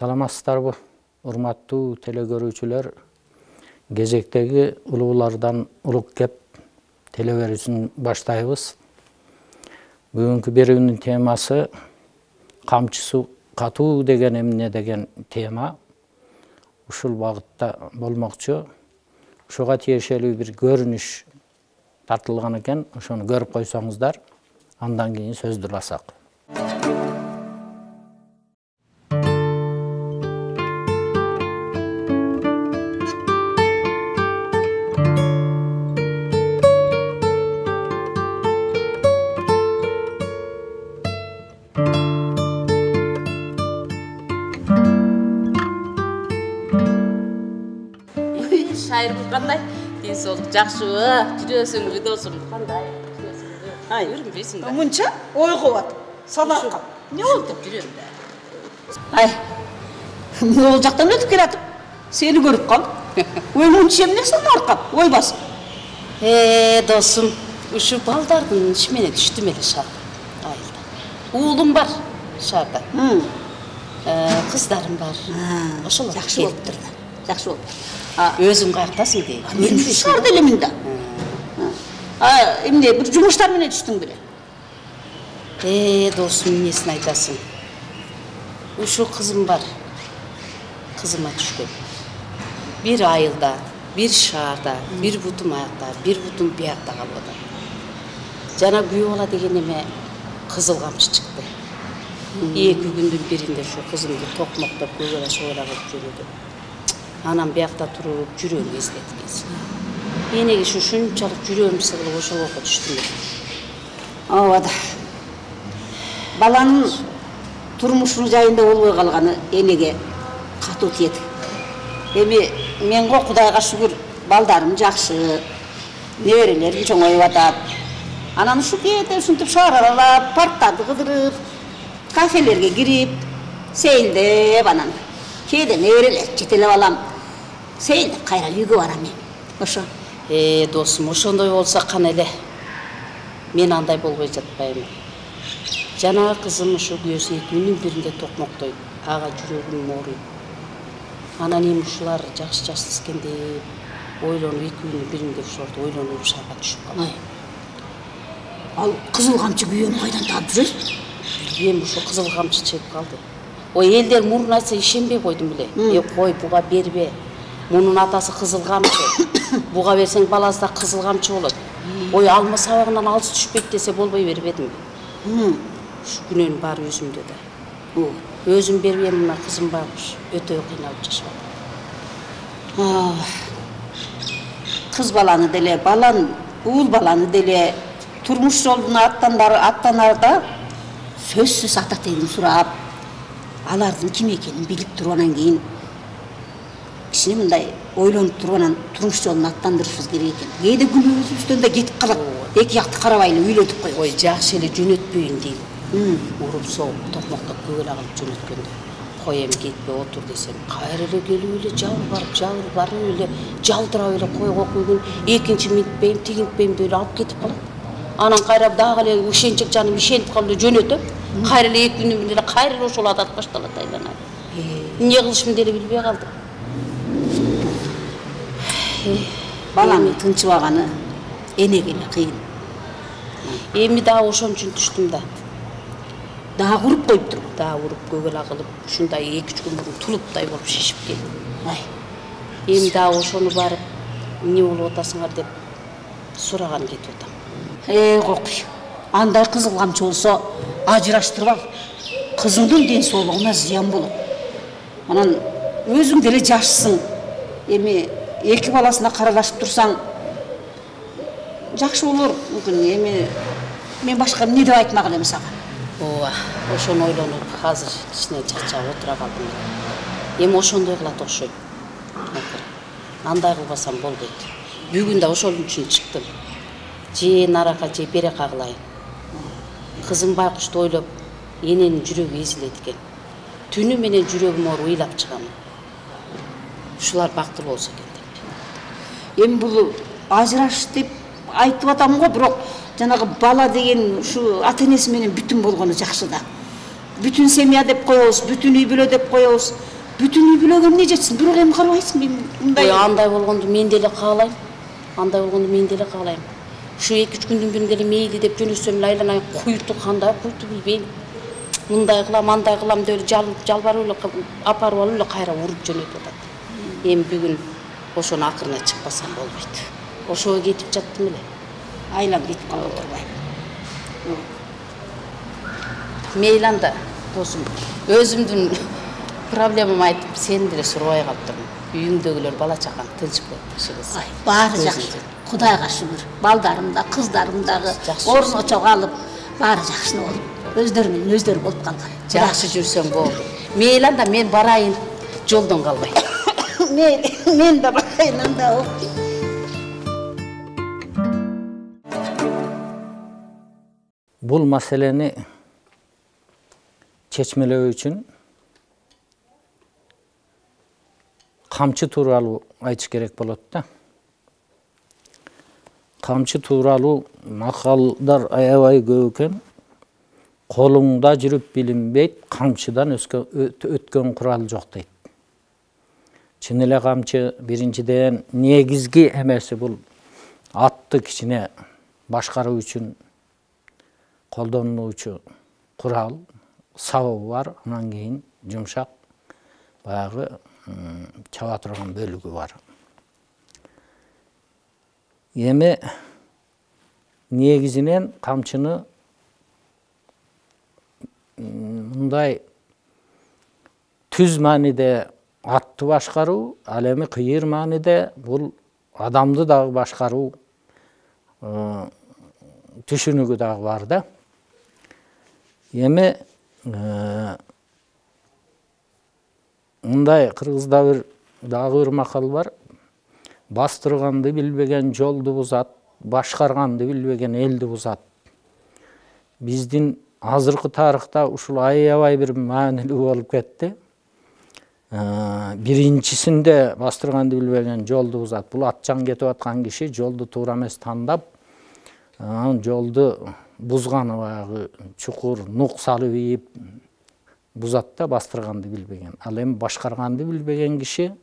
Саламатсыздарбы, урматтуу телекөрүүчүлөр. Кезектеги улуулардан улук кеп телеберүүсүн баштайбыз. Бүгүнкү берүүнүн темасы камчысы катуу деген эмне деген тема. Ушул багытта болмокчу. Ушуга тиешелүү бир көрүнүш тартылган экен. Ошону көрүп койсоңуздар, андан кийин сөздү уласак. Şair qanday? Денсаулық жақшыбы, жүрөсүңбү досум, қандай? Ай, Жүрмейсің бе? Мынча ойға от. Салаққа. Не oldu жүрем бе? Ай. Мен ол жақтан өтіп келатып, сені көріп қалдым. Ой, мынча эмне санарқап, ой бас. Досым, ушу балдардын ишменен түштүм эле шаар. Айылда. Уулум бар шаарда. Кыздарым бар. Ошол Жакшы болуптур да. Жакшы болуптур. Өзүң каяктасың дейт. Мен шаарда элемин да. Эмне бир жумуштар менен түштүң беле? Досым, эмнесин айтасың? Ушу кызым бар. Кызыма түшкөн. Бир айылда, бир шаарда, бир бутум аякта, бир бутум биякта калып. Жана күйөө бала деген эме кызыл камчы чыкты. 2 күндүн биринде ушу кызымды токмоктоп көбөлө шойлап жүрүдү. Анам биякта туруп жүрөм эзлеткенсин. Энеге ушунчалык жүрөм сыгылып ошолго түштүм. Ооба да. Баланын турмушунун жайында болбой калганы энеге катуу тиет. Эми мен го Кудайга шүгүр, балдарым жакшы, неберелерим чоңоюп атат. Анан ушу кээде ушинтип шаар аралап, парктарды кыдырып, кафелерге кирип, сейилдеп анан кээде неберелер жетелеп алам. Сейилдеп кайра үйгө барам мен. Ошо. Досум, ошондой болсо кана эле. Мен андай болбой жатпайм. Жана кызым ушу күйөөсү 2 күндүн биринде токмоктойт. Ага жүрөгүм ооруйт. Анан эми ушулар жакшы экен деп ойлонуп 2 күндүн биринде ушуларды ойлонуп шаарга түшүп калдым. Ал кызыл камчы күйөөнү кайдан таап жүрөсүң? Билбейм, ушу кызыл камчы чыгып калды. Ой, элдер мурун айтса ишенбей койдум беле. Кой, буга бербе. Мунун атасы кызыл камчы. Буга берсең баласы да кызыл камчы болот. Ой, алма сабагынан алыс түшпөйт десе болбой бербедим. Ушу күнөөнүн баары өзүмдө да. Өзүм бербейм, мына кызым барыш өтө кыйналып жашап атат. Кыз баланы деле, уул баланы деле турмуш жолуна аттанарда сөзсүз ата тегин сурап, алардын ким экенин билип тургандан кийин кичине мындай ойлонуп турганан турмуш жолуна аттандырышыбыз керек экен. Кээде күнөөбүздөн да кетип калат. Эки жакты карабай эле үйлөтүп коебуз. Ой, жакшы эле жөнөтпөйүн дейм. Уруп соғып, токмоктоп көгөл агылып жөнөткөндө. Кой эми кетпе отур десем, кайра эле келип эле жалбарып эле жалдырап эле койго күйгөн, экинчи минтпейм, тигинтпейм деп эле алып кетип калат. Анан кайра дагы эле ишенчек жаным ишентип калып эле жөнөтөм. Кайра эле 2 күндүн биринде кайра эле ошол адат башталат айланат. Эмне кылышымды деле билбей калдым. Баланын тынчыбаганы энеге эле кыйын. Эми дагы ошон үчүн түштүм да. Дагы уруп коюптур. Дагы уруп көгөл агылып, ушундай 2-3 күн мурун тулуптай болуп шишип келдим. Эми дагы ошону барып, эмне болуп атасыңар деп сураган кетип атам. Кокуй. Андай кызыл камчы болсо ажыраштырып ал. Кызыңдын ден соолугуна зыян болот. Анан өзүң деле жашсың. Эми 2 баласына каралашып турсаң жакшы болор. Мүмкүн эми мен башка эмне деп айтмак элем сага. Ооба, ошону ойлонуп азыр кичине чарчап отура калдым. Эми ошондой кылат окшойт. Андай кылбасам болбойт. Бүгүн да ошол үчүн чыктым. Же нарака же берека кылайын. Кызым байкушту ойлоп, эненин жүрөгү эзилет экен. Түнү менен жүрөгүм ооруп ыйлап чыгам. Ушулар бактылуу болсо экен деп. Эми бул ажыраш деп айтып атам го, бирок жанагы бала деген ушу ата-энеси менен бүтүн болгону жакшы да. Бүтүн семья деп коебуз, бүтүн үй бүлө деп коебуз. Бүтүн үй бүлөгө эмне жетсин? Бирок эми карабайсың мен мындай. Андай болгонду мен деле каалайм. Андай болгонду мен деле каалайм. Ушу 2-3 күндүн биринде эле мейли деп жөнөсөм айланайын куйту кандай куйту билбейм. Мындай кылам, андай кылам деп жалбарып эле апарып алып эле кайра уруп жөнөтүп атат. Эми бүгүн ошону акырына чыкпасам болбойт. Ошого кетип жаттым эле. Айлам кетип калып турбайм. Мейли анда досум. Өзүмдүн проблемамды айтып, сени деле сурабай калыптырмын. Үйүңдөгүлөр бала чакаң тынч болуп кишибиз. Баары жакшы. Кудайга шүгүр. Балдарым да, кыздарым дагы орночо калып, баары жакшы болуп, өздөрү менен өздөрү болуп калган. Жакшы жүрсөң болду. Мейли анда мен барайын, жолдон калбай. Мен да барайын анда. Бул маселени чечмелөө үчүн камчы тууралуу айтыш керек болот да. Камчы тууралуу макалдар аябай көп экен. Колуңда жүрүп билинбейт, камчыдан өткөн курал жок дейт. Чын эле камчы биринчиден негизги эмеси бул атты кичине башкаруу үчүн колдонулуучу курал, сабабы бар, анан кийин жумшак баягы чаба турган бөлүгү бар. Эми негизинен камчыны мындай түз мааниде атты башкаруу, ал эми кыйыр мааниде бул адамды дагы башкаруу түшүнүгү дагы бар да. Эми мындай кыргызда дагы бир макал бар. Бастырганды билбеген жолду бузат, башкарганды билбеген элди бузат. Биздин азыркы тарыхта ушул аябай бир маанилүү болуп кетти. Биринчисинде бастырганды билбеген жолду бузат. Бул атчан кетип аткан киши жолду туура эмес тандап, жолду бузганы баягы чукур нук салып ийип бузат да, бастырганды билбеген. Ал эми башкарганды билбеген киши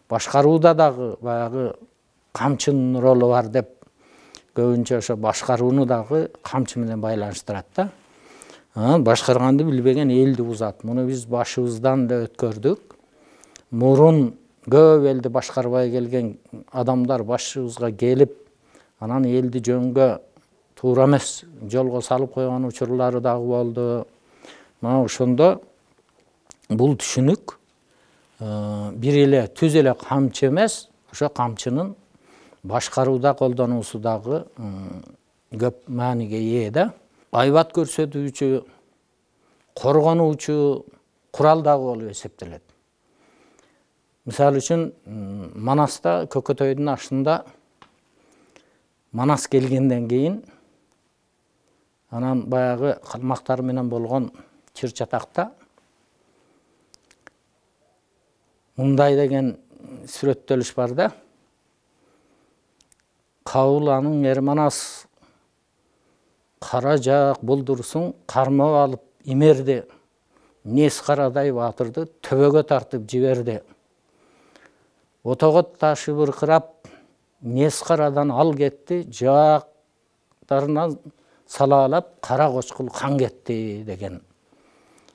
башкарууда дагы баягы камчынын ролу бар деп көбүнчө ошо башкарууну дагы камчы менен байланыштырат да. Башкарганды билбеген элди бузат. Муну биз башыбыздан да өткөрдүк. Мурун көп элди башкарбай келген адамдар башыбызга келип, анан элди жөнгө туура эмес жолго салып койгон учурлары дагы болду. Мына ошондо бул түшүнүк бир эле түз эле камчы эмес, ошо камчынын башкарууда колдонуусу дагы көп мааниге ээ да. Айбат көрсөтүүчү, коргонуучу курал дагы болуп эсептелет. Мисалы үчүн Манаста Көкөтөйдүн ашында Манас келгенден кийин анан баягы калмактар менен болгон чыр чатакта мындай деген сүрөттөлүш бар да. Кабыланын Манас кара жаак булдурсуң кармап алып имерди. Нес карадай батырды төбөгө тартып жиберди. Отогот ташы быркырап нес карадан ал кетти, жаактарынан салаалап кара кочкул кан кетти деген.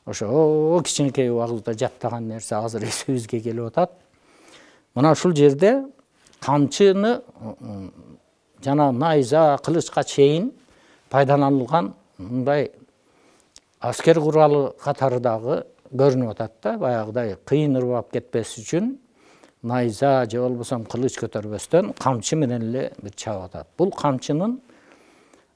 Ошо кичинекей убагыбызда жаттаган нерсе азыр эсибизге келип атат. Мына ушул жерде камчыны жана найза, кылычка чейин пайдаланылган мындай аскер куралы катары дагы көрүнүп атат да. Баягыдай кыйын ырбап кетпес үчүн найза же болбосо кылыч көтөрбөстөн камчы менен эле бир чабып атат. Бул камчынын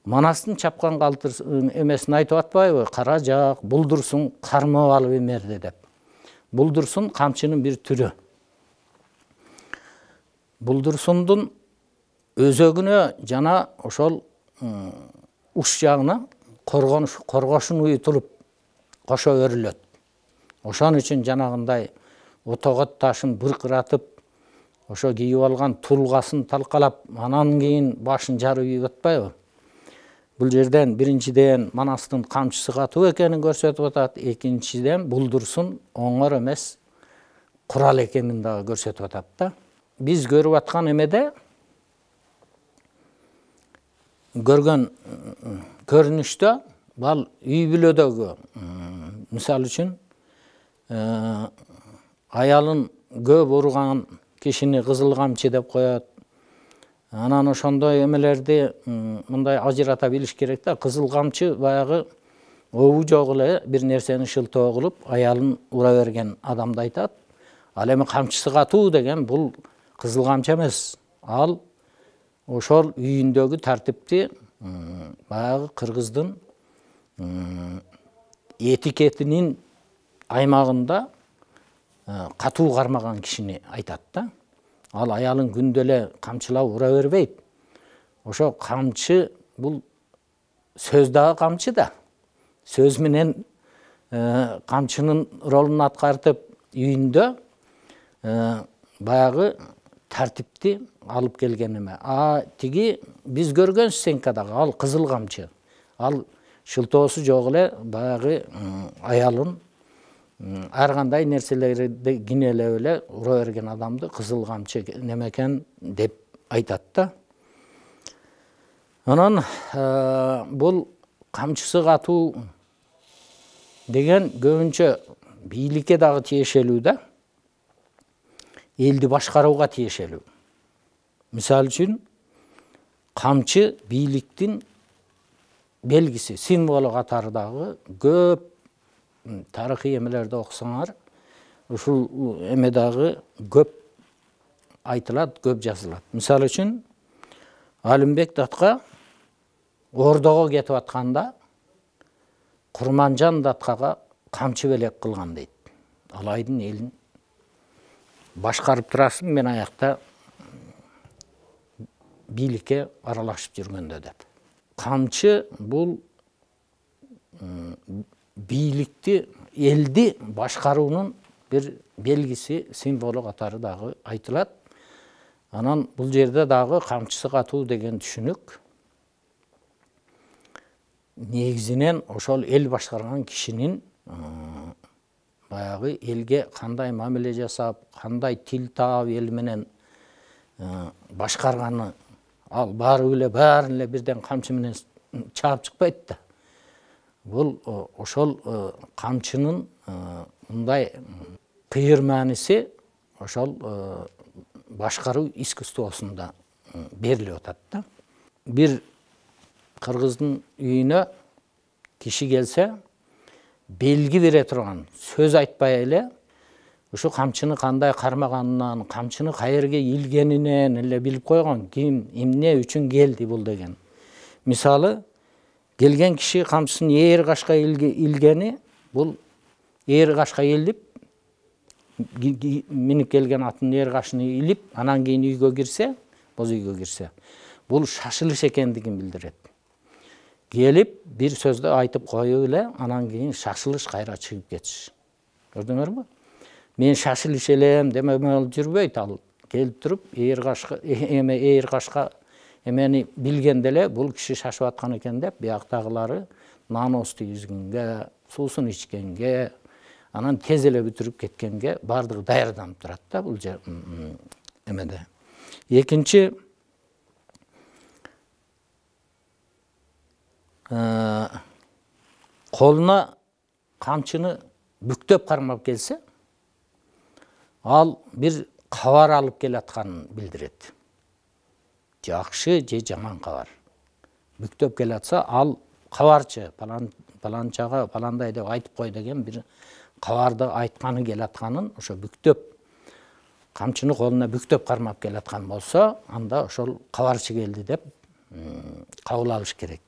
Манастын чапкан эмесин айтып атпайбы? Кара жаак булдурсуң кармап алып эмерди деп. Булдурсун камчынын бир түрү. Булдурсундун өзөгүнө жана ошол уч жагына коргошун уютулуп кошо өрүлөт. Ошон үчүн жанагындай отогот ташын быркыратып, ошо кийип алган тулгасын талкалап, анан кийин башын жарып ийип атпайбы? Бул жерден биринчиден Манастын камчысы катуу экенин көрсөтүп атат, экинчиден булдурсун оңор эмес, курал экенин дагы көрсөтүп атат да. Биз көрүп аткан эмеде көргөн көрүнүштө бал үй бүлөдөгү мисалы үчүн аялын көп урган кишини кызыл камчы деп коет. Анан ошондой эмелерди мындай ажырата билиш керек да. Кызыл камчы баягы обу жок эле бир нерсени шылтоо кылып аялын ура берген адамды айтат. Ал эми камчысы катуу деген бул кызыл камчы эмес. Ал ошол үйүндөгү тартипти баягы кыргыздын этикетинин аймагында катуу кармаган кишини айтат да. Ал аялын күндө эле камчылап ура бербейт. Ошо камчы бул сөз дагы камчы да. Сөз менен камчынын ролун аткартып үйүндө баягы тартипти алып келген эме. Тиги биз көргөн сценкадагы ал кызыл камчы. Ал шылтоосу жок эле баягы аялын ар кандай нерселерди кинелеп эле ура берген адамды кызыл камчы немекен деп айтат да. Анан бул камчысы катуу деген көбүнчө бийликке дагы тиешелүү да. Элди башкарууга тиешелүү. Мисалы үчүн камчы бийликтин белгиси, символу катары дагы көп тарыхый эмелерди окусаңар, ушул эме дагы көп айтылат, көп жазылат. Мисалы үчүн Алымбек датка ордого кетип атканда Курманжан даткага камчы белек кылган дейт. Алайдын элин башкарып турасың, мен аякта бийликке аралашып жүргөндө деп. Камчы бул бийликти, элди башкаруунун бир белгиси, символу катары дагы айтылат. Анан бул жерде дагы камчысы катуу деген түшүнүк негизинен ошол эл башкарган кишинин баягы элге кандай мамиле жасап, кандай тил таап эл менен башкарганы, ал баары эле баарын эле бирден камчы менен чаап чыкпайт да. Бул ошол камчынын мындай кыйыр мааниси ошол башкаруу искусствосунда берилип атат да. Бир кыргыздын үйүнө киши келсе, белги бере турган, сөз айтпай эле ушу камчыны кандай кармаганынан, камчыны каерге илгенинен эле билип койгон, ким, эмне үчүн келди бул деген. Мисалы, келген киши камчысын ээр кашка илгени, бул ээр кашка илип, минип келген атын ээр кашын илип, анан кийин үйгө кирсе, боз үйгө кирсе, бул шашылыш экендигин билдирет. Келип, бир сөздү айтып коюп эле, анан кийин шашылыш кайра чыгып кетиш. Көрдүңөрбү? Мен шашылыш элем демемел жүрбөйт, ал келип туруп, ээр кашка эмени билгенде эле бул киши шашып аткан экен деп, бияктагылары наноз тийгизгенге, суусун ичкенге, анан тез эле бүтүрүп кеткенге бардыгы даярданып турат да бул эмеде. Экинчи колуна камчыны бүктөп кармап келсе, ал бир кабар алып келатканын билдирет. Жакшы же жаман кабар. Бүктөп келатса, ал кабарчы, паланчага паландай деп айтып кой деген бир кабарды айтканы келатканын, ошо бүктөп, камчыны колуна бүктөп кармап келаткан болсо, анда ошол кабарчы келди деп кабыл алыш керек.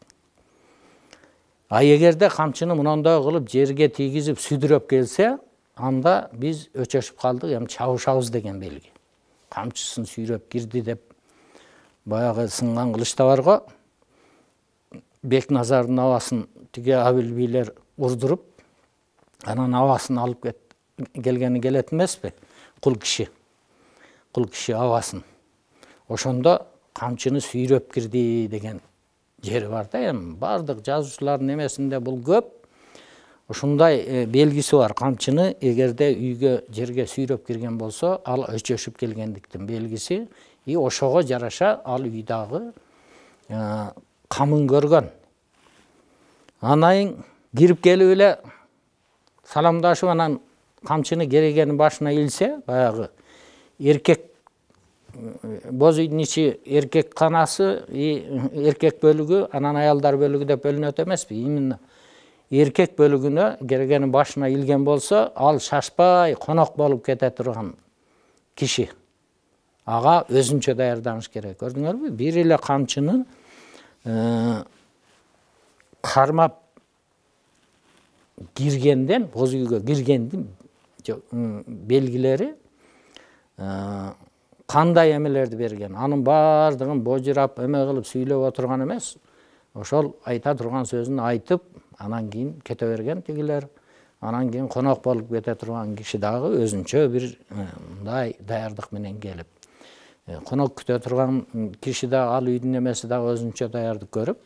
Эгерде камчыны мындай кылып жерге тийгизип сүдүрөп келсе, анда биз өчөшүп калдык, эми чабышабыз деген белги. Камчысын сүйрөп кирди деп баягы сынган кылычта бар го. Бекназардын абасын тиге абил бийлер урдуруп, анан абасын алып келгени келет эмеспи? Кул киши абасын. Ошондо камчыны сүйрөп кирди деген жери бар да, эми бардык жазуучулардын эмесинде бул көп. ушундай белгиси бар. Камчыны эгерде үйгө жерге сүйрөп кирген болсо, ал өчөшүп келгендиктин белгиси. Ошого жараша ал үйдагы камын көргөн. Анайын кирип келип эле саламдашып, анан камчыны керегенин башына илсе, баягы эркек боз үйдүн ичи эркек канасы, эркек бөлүгү, анан аялдар бөлүгү деп бөлүнөт эмеспи? Именно эркек бөлүгүнө керегенин башына илген болсо, ал шашпай конок болуп кете турган киши. Ага өзүнчө даярданыш керек. Көрдүңөрбү? Бир эле камчыны кармап киргенден, боз үйгө киргендин белгилери кандай эмелерди берген. Анын бардыгын божурап, эме кылып сүйлөп отурган эмес. Ошол айта турган сөзүн айтып, анан кийин кете берген тигилер. Анан кийин конок болуп кете турган киши дагы өзүнчө бир мындай даярдык менен келип. Конок күтө турган киши да, ал үйдүн эмеси дагы өзүнчө даярдык көрүп,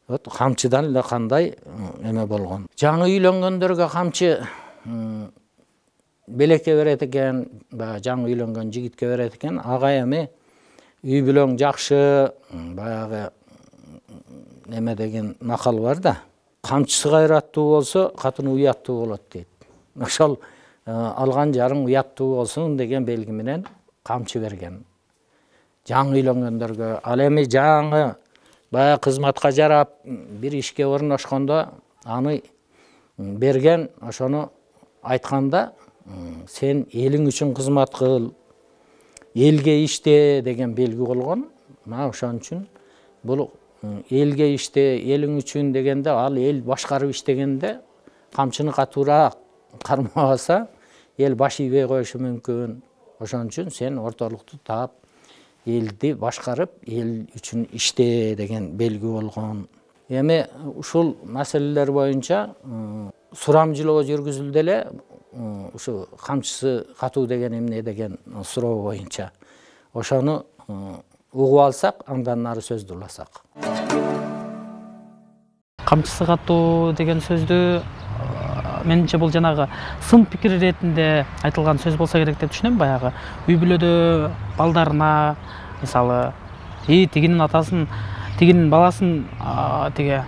камчыдан эле кандай эме болгон. Жаңы үйлөнгөндөргө камчы белекке берет экен, жаңы үйлөнгөн жигитке берет экен. Ага эми үй бүлөң жакшы, баягы эме деген макал бар да. Камчысы кайраттуу болсо, катыны уяттуу болот дейт. Ошол алган жарың уяттуу болсун деген белги менен камчы берген. Жаңы үйлөнгөндөргө. Ал эми жаңы баягы кызматка жарап, бир ишке орношкондо аны берген, ошону айтканда, сен элиң үчүн кызмат кыл, элге иште деген белги болгон. Ошон үчүн бул элге иште, элиң үчүн дегенде, ал эл башкарып иштегенде камчыны катуураак кармабаса, эл баш ийбей коюшу мүмкүн. Ошон үчүн сен ортолукту таап, элди башкарып, эл үчүн иште деген белги болгон. Эми ушул маселелер боюнча сурамжылоо жүргүзүлдү эле, ушу камчысы катуу деген эмне деген суроо боюнча. Ошону угуп алсак, андан нары сөздү уласак. Камчысы катуу деген сөздү менимче бул жанагы сын пикир иретинде айтылган сөз болсо керек деп түшүнөм. Баягы үй бүлөдө балдарына, мисалы, тигинин атасын, тигинин баласын тиге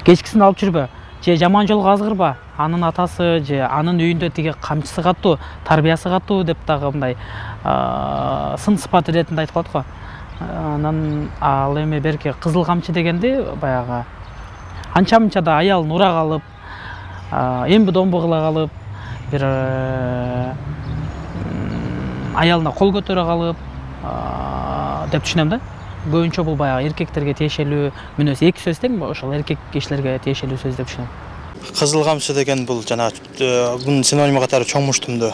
кечкисин алып жүрбө, же жаман жолго азгырба, анын атасы же анын үйүндө тиге камчысы катуу, тарбиясы катуу деп дагы мындай сын сыпат иретинде айтылат го. Анан ал эми берки кызыл камчы дегенди баягы анча-мынча да аялын ура калып, эмби домбу кыла калып, бир аялына кол көтөрө калып деп түшүнөм да. Көбүнчө бул баягы эркектерге тиешелүү мүнөз. Эки сөз тең, ошол эркек кишилерге тиешелүү сөз деп түшүнөм. Кызыл камчы деген бул жана бунун синониму катары чоң муштумду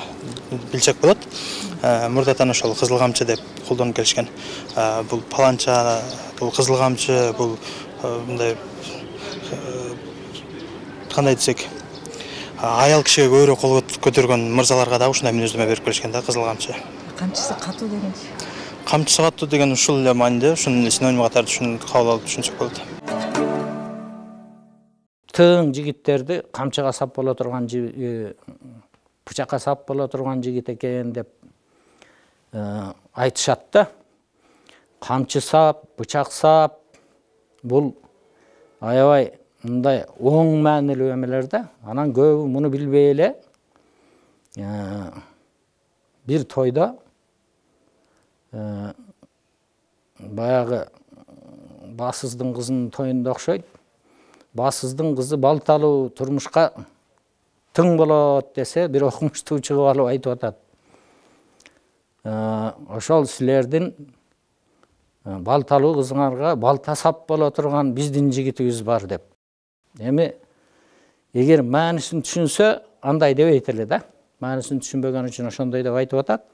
билсек болот. Мурдатан ошол кызыл камчы деп колдонуп келишкен. Бул паланча, бул кызыл камчы, бул мындай кандай десек, аял кишиге көбүрөөк кол көтөргөн мырзаларга да ушундай мүнөздөмө берип келишкен да, кызыл камчы. Камчысы катуу деген? Камчысы катуу деген ушул эле мааниде, ушунун синониму катары кабыл алып түшүнсөк болот. Тың жигиттерди камчыга сап боло турган, бычакка сап боло турган жигит экен деп айтышат да. Камчы сап, бычак сап, бул аябай мындай оң маанилүү эмелер да. Анан көбү муну билбей эле бир тойдо баягы басыздын кызынын тоюнда окшойт. Басыздын кызы балталуу турмушка тың болот десе, бир окумуштуу чыгып алып айтып атат. Ошол силердин балталуу кызыңарга балта сап боло турган биздин жигитибиз бар деп. Эми эгер маанисин түшүнсө, андай дебейт эле да. Маанисин түшүнбөгөн үчүн ошондой деп айтып атат.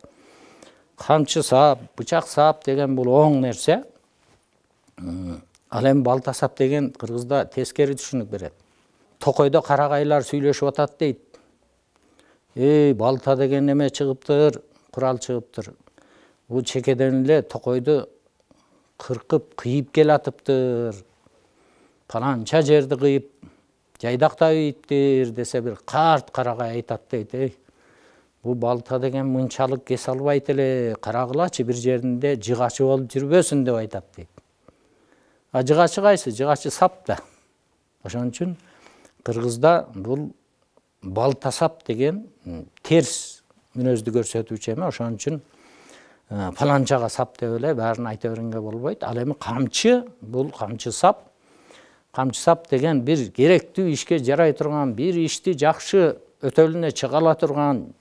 Камчы сап, бычак сап деген бул оң нерсе. Ал эми балта сап деген кыргызда тескери түшүнүк берет. Токойдо карагайлар сүйлөшүп атат дейт. Балта деген эме чыгыптыр, курал чыгыптыр. Бул чекеден эле токойду кыркып, кыйып келатыптыр. Паланча жерди кыйып жайдакта үйттир десе бир карт карагай айтат дейт, бул балта деген мынчалык кесе албайт эле, карагылачы бир жеринде жыгачы болуп жүрбөсүн деп айтат дейт. А жыгачы кайсы? Жыгачы сап да. Ошон үчүн кыргызда бул балта сап деген терс мүнөздү көрсөтүүчү эме. Ошон үчүн паланчага сап деп эле баарын айта беренге болбойт. Ал эми камчы, бул камчы сап. Камчы сап деген бир керектүү ишке жарай турган, бир ишти жакшы өтөлүнө чыга ала турган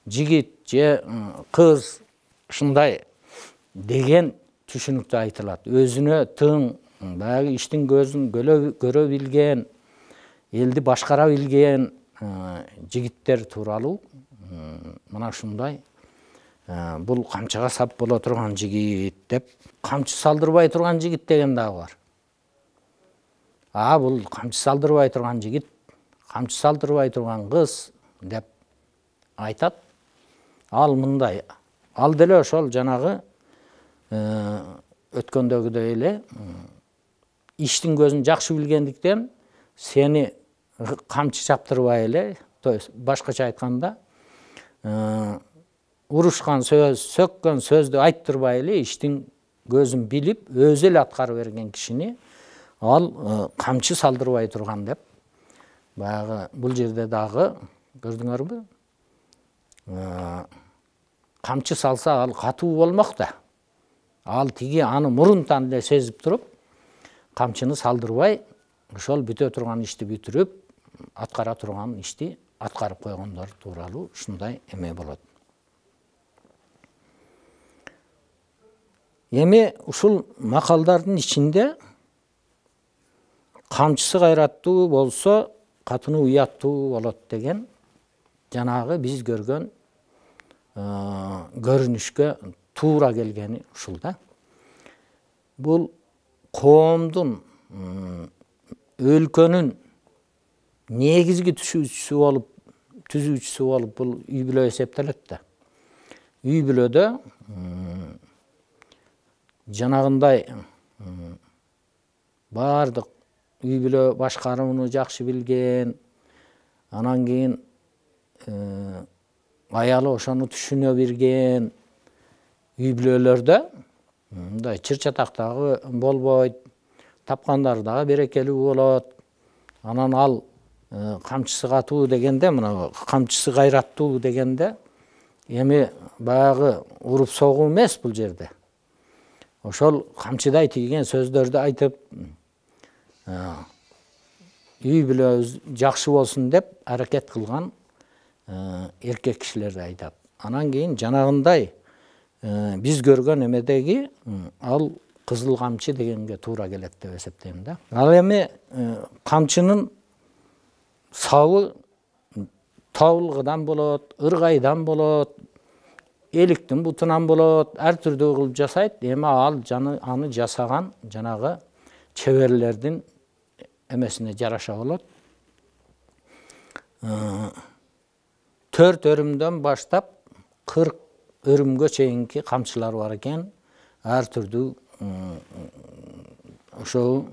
жигит же кыз ушундай деген түшүнүктө айтылат. Өзүнө тың, баягы иштин көзүн көрө билген, элди башкара билген жигиттер тууралуу мына ушундай бул камчыга сап боло турган жигит деп, камчы салдырбай турган жигит деген дагы бар. Бул камчы салдырбай турган жигит, камчы салдырбай турган кыз деп айтат. Ал мындай, ал деле ошол жанагы өткөндөгүдөй эле иштин көзүн жакшы билгендиктен сени камчы чаптырбай эле, то есть башкача айтканда урушкан сөз, сөккөн сөздү айттырбай эле иштин көзүн билип, өзү эле аткарып берген кишини ал камчы салдырбай турган деп. Баягы бул жерде дагы көрдүңөрбү? Камчы салса ал катуу болмок да. Ал тиги аны мурунтан эле сезип туруп, камчыны салдырбай, ошол бүтө турган ишти бүтүрүп, аткара турган ишти аткарып койгондор тууралуу ушундай эме болот. Эми ушул макалдардын ичинде камчысы кайраттуу болсо, катыны уяттуу болот деген жанагы биз көргөн көрүнүшкө туура келгени ушул да. Бул коомдун, өлкөнүн негизги түзүүчүсү болуп бул үй бүлө эсептелет да. Үй бүлөдө жанагындай баардык үй бүлө башкарууну жакшы билген, анан кийин аялы ошону түшүнө билген үй бүлөлөрдө мындай чыр-чатак дагы болбойт, тапкандары дагы берекелүү болот. Анан ал камчысы катуу дегенде, мына камчысы кайраттуу дегенде эми баягы уруп согуу эмес бул жерде. Ошол камчыдай тийген сөздөрдү айтып, үй бүлө жакшы болсун деп аракет кылган эркек кишилерди айтат. Анан кийин жанагындай биз көргөн эмедеги ал кызыл камчы дегенге туура келет деп эсептейм да. Ал эми камчынын сабы табылгыдан болот, ыргайдан болот, эликтин бутунан болот, ар түрдүү кылып жасайт. Эми ал аны жасаган жанагы чеберлердин эмесине жараша болот. 4 өрүмдөн баштап 40 өрүмгө чейинки камчылар бар экен. Ар түрдүү ошол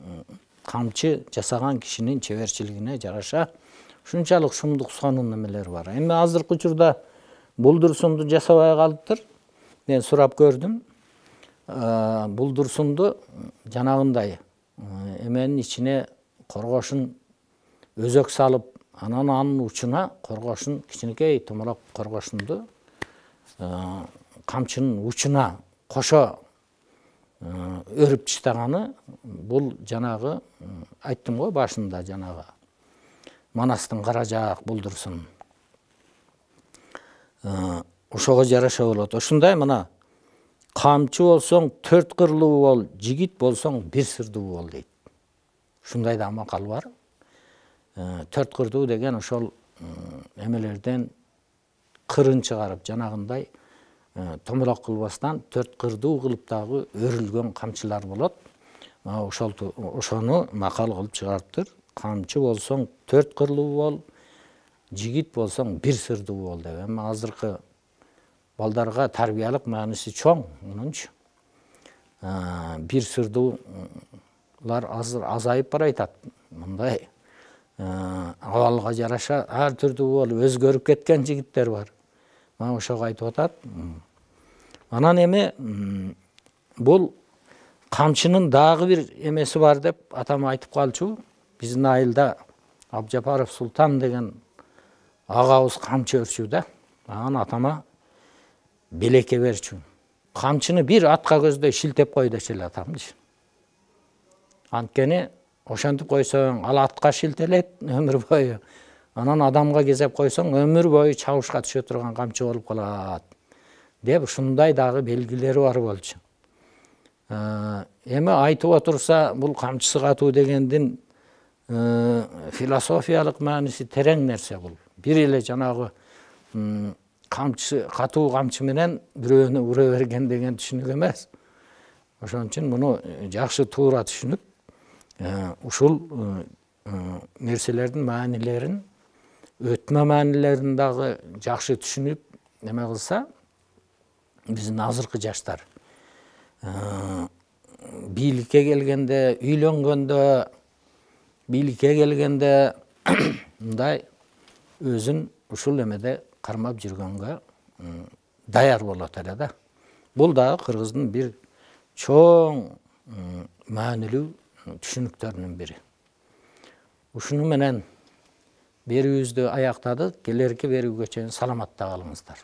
камчы жасаган кишинин чеберчилигине жараша ушунчалык шумдук сонун эмелер бар. Эми азыркы учурда булдурсунду жасабай калыптыр. Мен сурап көрдүм. Булдурсунду жанагындай эменин ичине коргошун өзөк салып, анан анын учуна коргошун, кичинекей томолок коргошунду камчынын учуна кошо өрүп таштаганы бул жанагы айттым го башында, жанагы Манастын каражаак булдурсун. Ошого жараша болот. Ошундай мына камчы болсоң 4 кырлуу бол, жигит болсоң 1 сырдуу бол дейт. Ушундай да макал бар. 4 кырдуу деген ошол эмелерден кырын чыгарып, жанагындай томолок кылбастан 4 кырдуу кылып дагы өрүлгөн камчылар болот. Ошону макал кылып чыгарыптыр. Камчы болсоң 4 кырлуу бол, жигит болсоң 1 сырдуу бол деп. Эми азыркы балдарга тарбиялык мааниси чоң, мунунчу. 1 сырдуулар азыр азайып баратат. Мындай абалга жараша ар түрдүү болуп өзгөрүп кеткен жигиттер бар. Мана ошого айтып атат. Анан эми бул камчынын дагы бир эмеси бар деп атам айтып калчу. Биздин айылда Абжапаров Султан деген агабыз камчы өрчү да. Анан атама белеке берчү. Камчыны бир атка көздөй шилтеп кой дечү эле атам. Анткени ошентип койсоң ал атка шилтелет өмүр бою. Анан адамга кезеп койсоң өмүр бою чабышка түшө турган камчы болуп калат деп ушундай дагы белгилери бар болчу. Эми айтып отурса бул камчысы катуу дегендин философиялык мааниси терең нерсе бул. Бир эле жанагы камчы катуу камчы менен бирөөнү ура берген деген түшүнүк эмес. Ошон үчүн муну жакшы туура түшүнүп, ушул нерселердин маанилерин, өтмө маанилерин дагы жакшы түшүнүп, неме кылса, биздин азыркы жаштар бийликке келгенде, үйлөнгөндө, бийликке келгенде мындай өзүн ушул эмеде кармап жүргөнгө даяр болот эле да. Бул дагы кыргыздын бир чоң маанилүү түшүнүктөрүнүн бири. Ушуну менен берүүбүздү аяктадык. Келерки берүүгө чейин саламатта калыңыздар.